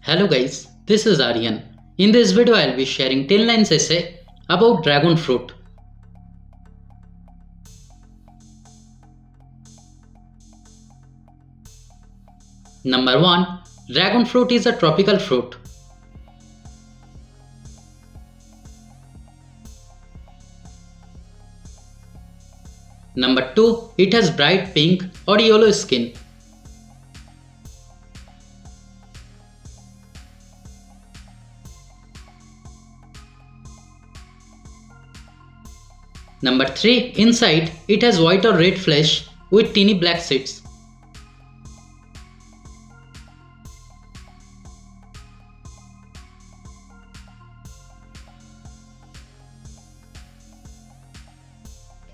Hello guys, this is Aryan. In this video I'll be sharing 10 lines essay about dragon fruit. Number 1. Dragon fruit is a tropical fruit. Number 2. It has bright pink or yellow skin. Number 3. Inside, it has white or red flesh with teeny black seeds.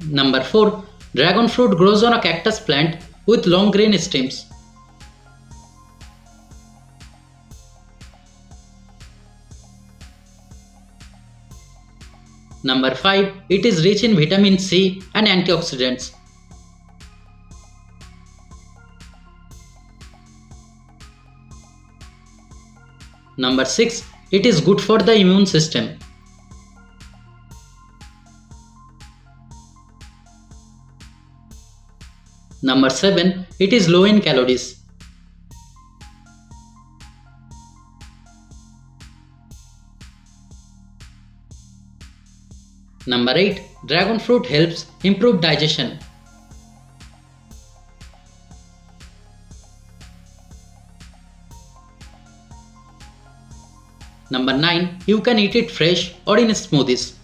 Number 4. Dragon fruit grows on a cactus plant with long green stems. Number 5. It is rich in vitamin C and antioxidants. Number 6. It is good for the immune system. Number 7. It is low in calories. Number 8. Dragon fruit helps improve digestion. Number 9. You can eat it fresh or in smoothies.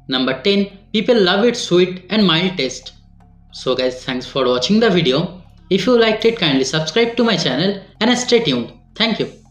Number 10. People love its sweet and mild taste. So guys, thanks for watching the video. If you liked it, kindly subscribe to my channel and stay tuned. Thank you.